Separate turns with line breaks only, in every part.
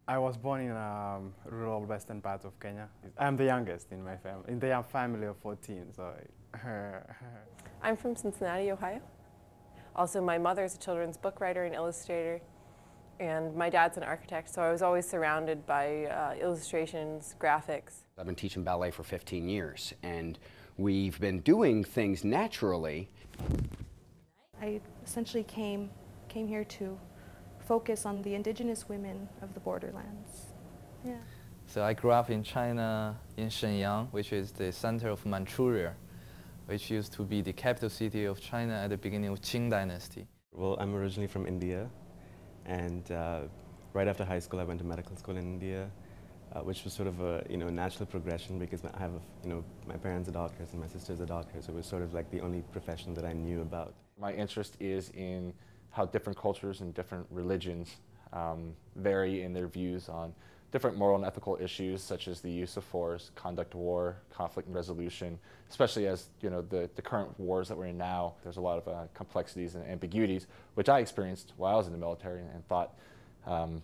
I was born in a rural western part of Kenya. I'm the youngest in my family, in the family of 14, so.
I'm from Cincinnati, Ohio. Also, my mother's a children's book writer and illustrator, and my dad's an architect, so I was always surrounded by illustrations, graphics.
I've been teaching ballet for 15 years, and we've been doing things naturally.
I essentially came here to focus on the indigenous women of the borderlands. Yeah.
So I grew up in China, in Shenyang, which is the center of Manchuria, which used to be the capital city of China at the beginning of Qing dynasty.
Well, I'm originally from India, and right after high school I went to medical school in India, which was sort of a natural progression because I have my parents are doctors and my sister's a doctor, so it was sort of like the only profession that I knew about.
My interest is in how different cultures and different religions vary in their views on different moral and ethical issues such as the use of force, conduct of war, conflict and resolution, especially as the current wars that we're in now. There's a lot of complexities and ambiguities, which I experienced while I was in the military, and thought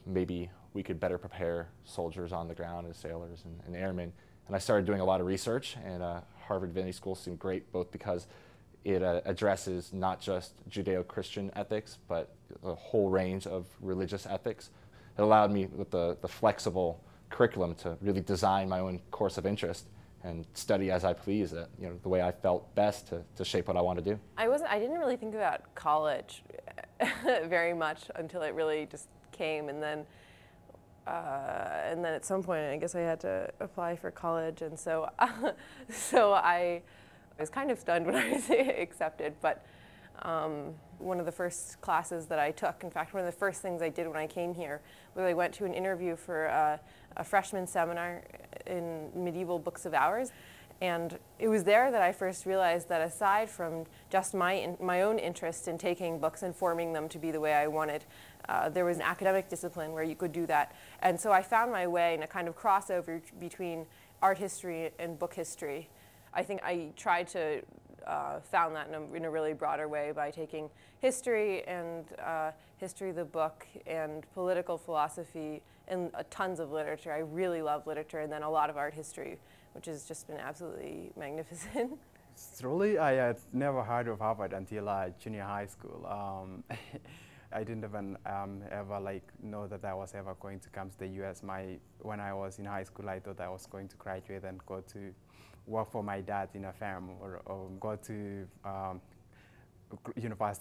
maybe we could better prepare soldiers on the ground as sailors and airmen. And I started doing a lot of research, and Harvard Divinity School seemed great, both because it addresses not just Judeo-Christian ethics, but a whole range of religious ethics. It allowed me, with the flexible curriculum, to really design my own course of interest and study as I please, the way I felt best to shape what I want to do.
I didn't really think about college very much until it really just came, and then at some point I guess I had to apply for college, and so I was kind of stunned when I was accepted, but one of the first classes that I took, in fact, one of the first things I did when I came here, was I went to an interview for a freshman seminar in medieval books of hours. And it was there that I first realized that aside from just my own interest in taking books and forming them to be the way I wanted, there was an academic discipline where you could do that. And so I found my way in a kind of crossover between art history and book history. I think I tried to found that in a really broader way by taking history and history of the book and political philosophy and tons of literature. I really love literature, and then a lot of art history, which has just been absolutely magnificent.
Truly, I had never heard of Harvard until junior high school. I didn't even ever know that I was ever going to come to the US. When I was in high school, I thought I was going to graduate and go to work for my dad in a farm or go to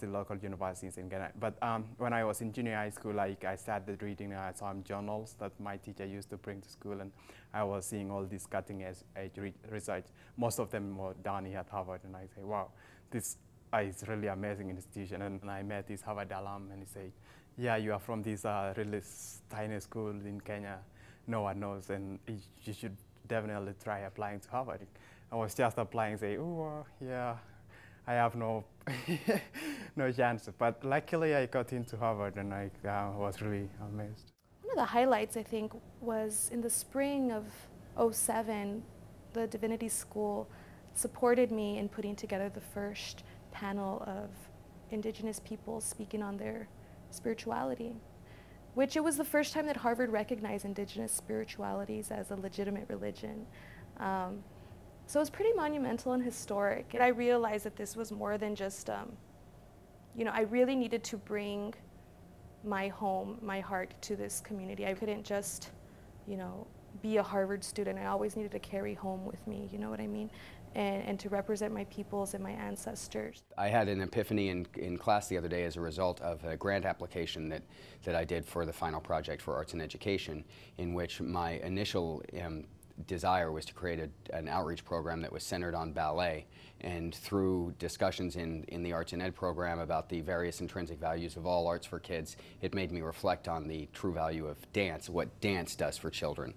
local universities in Ghana. But when I was in junior high school, I started reading some journals that my teacher used to bring to school, and I was seeing all this cutting-edge research. Most of them were done here at Harvard, and I say, wow, this is really amazing institution. And I met this Harvard alum, and he said, yeah, you are from this really tiny school in Kenya. No one knows, and you should definitely try applying to Harvard. I was just applying, say, oh, yeah, I have no no chance. But luckily, I got into Harvard, and I was really amazed.
One of the highlights, I think, was in the spring of '07, the Divinity School supported me in putting together the first panel of indigenous people speaking on their spirituality, which it was the first time that Harvard recognized indigenous spiritualities as a legitimate religion. So it was pretty monumental and historic. And I realized that this was more than just, I really needed to bring my home, my heart to this community. I couldn't just, be a Harvard student. I always needed to carry home with me, you know what I mean? And to represent my peoples and my ancestors.
I had an epiphany in class the other day as a result of a grant application that I did for the final project for Arts and Education, in which my initial desire was to create an outreach program that was centered on ballet. And through discussions in the Arts and Ed program about the various intrinsic values of all arts for kids, it made me reflect on the true value of dance, what dance does for children,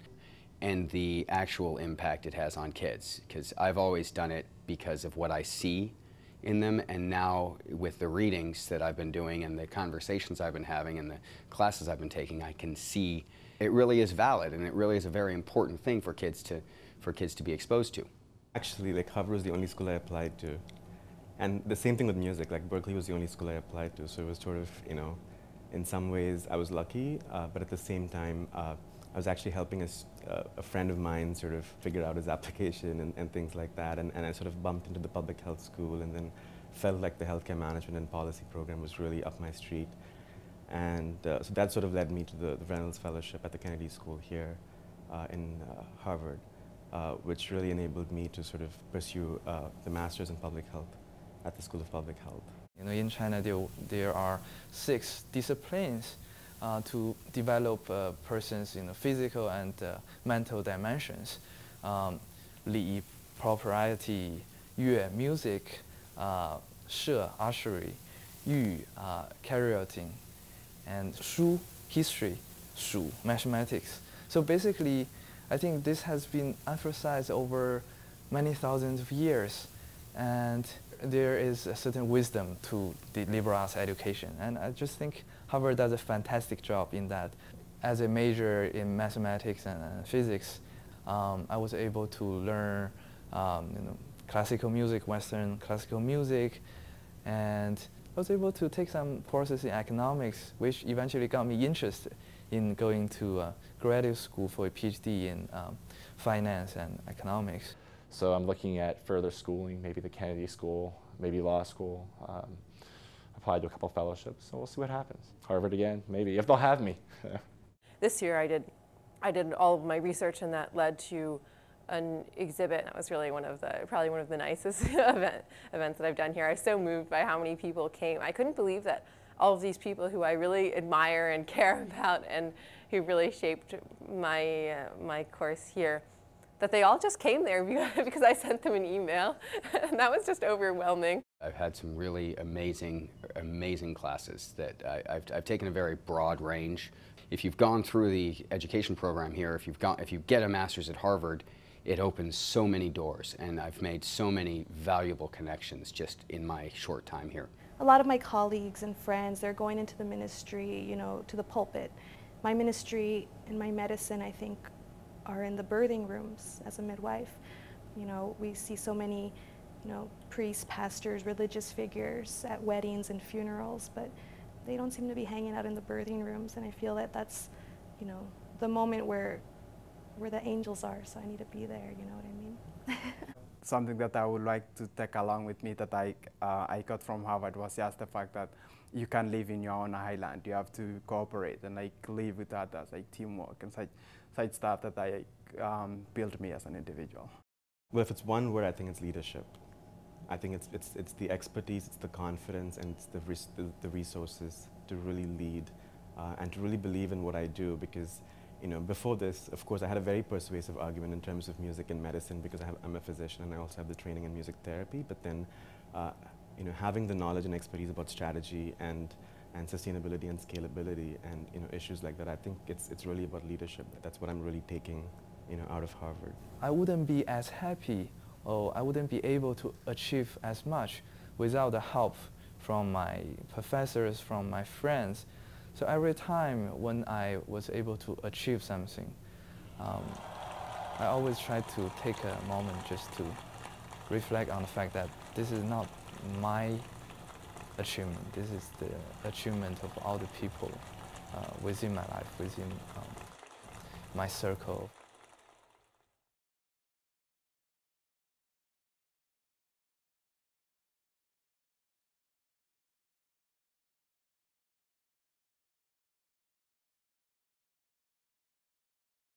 and the actual impact it has on kids. Because I've always done it because of what I see in them, and now with the readings that I've been doing and the conversations I've been having and the classes I've been taking, I can see it really is valid, and it really is a very important thing for kids to be exposed to.
Actually, Harvard was the only school I applied to, and the same thing with music. Berkeley was the only school I applied to, so it was sort of, in some ways I was lucky, but at the same time, I was actually helping a friend of mine sort of figure out his application and things like that. And I sort of bumped into the public health school and then felt like the healthcare management and policy program was really up my street. And so that sort of led me to the Reynolds Fellowship at the Kennedy School here in Harvard, which really enabled me to sort of pursue the Master's in Public Health at the School of Public Health.
You know, in China, there are 6 disciplines to develop a person's physical and mental dimensions. Li, propriety, yue, music, she, archery, yu, karaoke, and shu, history, shu, mathematics. So basically, I think this has been emphasized over many thousands of years, and there is a certain wisdom to the liberal arts education. And I just think Harvard does a fantastic job in that. As a major in mathematics and physics, I was able to learn classical music, Western classical music, and I was able to take some courses in economics, which eventually got me interested in going to graduate school for a PhD in finance and economics.
So I'm looking at further schooling, maybe the Kennedy School, maybe law school, applied to a couple fellowships, so we'll see what happens. Harvard again, maybe, if they'll have me.
This year I did all of my research, and that led to an exhibit. That was really probably one of the nicest events that I've done here. I was so moved by how many people came. I couldn't believe that all of these people who I really admire and care about and who really shaped my course here, that they all just came there because I sent them an email. And that was just overwhelming.
I've had some really amazing classes that I've taken a very broad range. If you've gone through the education program here, if you get a master's at Harvard, it opens so many doors, and I've made so many valuable connections just in my short time here.
A lot of my colleagues and friends, they're going into the ministry, you know, to the pulpit. My ministry and my medicine, I think, are in the birthing rooms as a midwife. You know, we see so many, you know, priests, pastors, religious figures at weddings and funerals, but they don't seem to be hanging out in the birthing rooms, and I feel that that's, you know, the moment where the angels are, so I need to be there, you know what I mean?
Something that I would like to take along with me that I got from Harvard was just the fact that you can live in your own island. You have to cooperate and like live with others, like teamwork and such stuff that built me as an individual.
Well, if it's one word, I think it's leadership. I think it's the expertise, it's the confidence, and it's the resources to really lead and to really believe in what I do, because you know, before this, of course, I had a very persuasive argument in terms of music and medicine because I'm a physician and I also have the training in music therapy. But then, you know, having the knowledge and expertise about strategy and sustainability and scalability and issues like that, I think it's really about leadership. That's what I'm really taking out of Harvard.
I wouldn't be as happy, or I wouldn't be able to achieve as much without the help from my professors, from my friends. So every time when I was able to achieve something, I always try to take a moment just to reflect on the fact that this is not my achievement. This is the achievement of all the people within my life, within my circle.